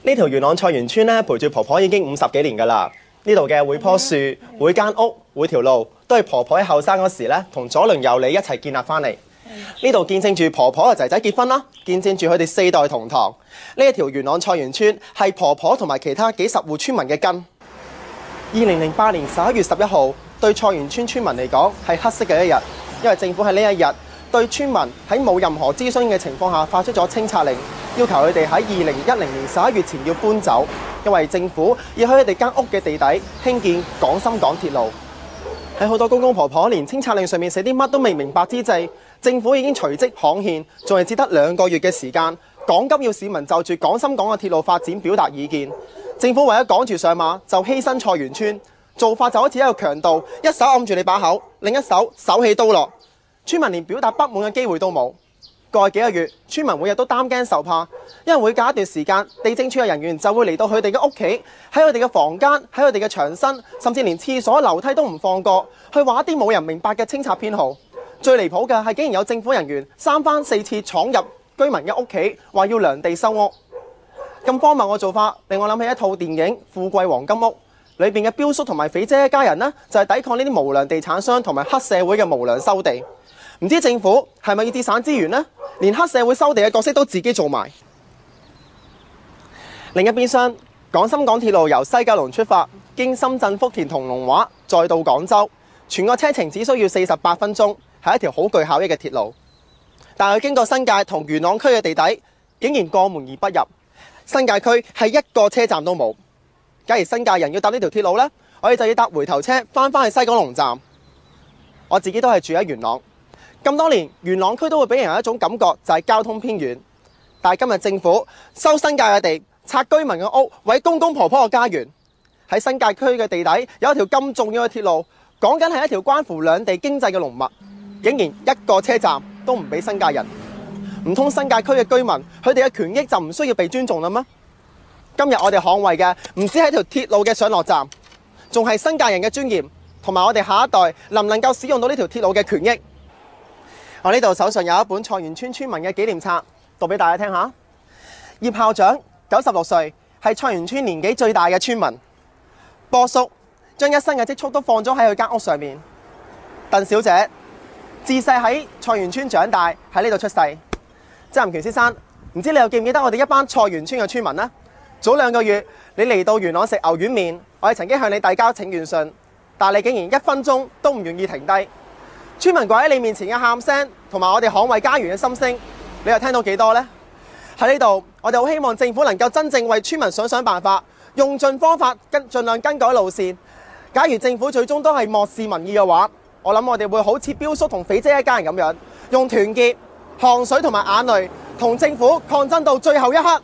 呢條元朗菜園村咧，陪住婆婆已經50幾年㗎啦。呢度嘅每棵樹、每間屋、每條路，都係婆婆喺後生嗰時咧，同左鄰右里一齊建立翻嚟。呢度見證住婆婆嘅仔仔結婚啦，見證住佢哋4代同堂。呢一條元朗菜園村係婆婆同埋其他幾十戶村民嘅根。2008年11月11號，對菜園村村民嚟講係黑色嘅一日，因為政府喺呢一日對村民喺冇任何諮詢嘅情況下發出咗清拆令，要求佢哋喺2010年11月前要搬走，因為政府要喺佢哋間屋嘅地底興建廣深港鐵路。喺好多公公婆婆連清拆令上面寫啲乜都未明白之際，政府已經隨即刊憲，仲係只得2個月嘅時間，趕急要市民就住廣深港嘅鐵路發展表達意見。政府為咗趕住上馬，就犧牲菜園村，做法就好似一個強盜，一手按住你把口，另一手手起刀落，村民連表達不滿嘅機會都冇。過去幾個月，村民每日都擔驚受怕，因為每隔一段時間，地政處嘅人員就會嚟到佢哋嘅屋企，喺佢哋嘅房間，喺佢哋嘅牆身，甚至連廁所樓梯都唔放過，去畫一啲冇人明白嘅清拆編號。最離譜嘅係，竟然有政府人員3番4次闖入居民嘅屋企，話要量地收屋。咁荒謬嘅做法，令我諗起一套電影《富貴黃金屋》裏邊嘅彪叔同埋肥姐一家人呢，就係抵抗呢啲無良地產商同埋黑社會嘅無良收地。唔知政府係咪要節省資源呢？連黑社會收地嘅角色都自己做埋。另一邊廂，廣深港鐵路由西九龍出發，經深圳、福田同龍華，再到廣州，全個車程只需要48分鐘，係一條好具效益嘅鐵路。但係佢經過新界同元朗區嘅地底，竟然過門而不入。新界區係一個車站都冇。假如新界人要搭呢條鐵路呢，我哋就要搭回頭車返去西九龍站。我自己都係住喺元朗。咁多年，元朗區都會俾人有一種感覺，就係交通偏遠。但係今日政府收新界嘅地，拆居民嘅屋，毀公公婆婆嘅家園。喺新界區嘅地底有一條咁重要嘅鐵路，講緊係一條關乎兩地經濟嘅龍脈，竟然一個車站都唔俾新界人。唔通新界區嘅居民，佢哋嘅權益就唔需要被尊重啦咩？今日我哋捍衛嘅唔止係條鐵路嘅上落站，仲係新界人嘅尊嚴，同埋我哋下一代能唔能夠使用到呢條鐵路嘅權益。我呢度手上有一本菜園村村民嘅紀念冊，讀俾大家聽下。葉校長96歲，係菜園村年紀最大嘅村民。波叔將一生嘅積蓄都放咗喺佢間屋上面。鄧小姐自細喺菜園村長大，喺呢度出世。曾蔭權先生，唔知你又記唔記得我哋一班菜園村嘅村民呢？早2個月你嚟到元朗食牛丸麵，我哋曾經向你遞交請願信，但你竟然1分鐘都唔願意停低。村民跪喺你面前嘅喊聲，同埋我哋捍衛家園嘅心聲，你又聽到幾多呢？喺呢度，我哋好希望政府能夠真正為村民想辦法，用盡方法盡量更改路線。假如政府最終都係漠視民意嘅話，我諗我哋會好似彪叔同肥姐一家人咁樣，用團結、汗水同埋眼淚，同政府抗爭到最後一刻。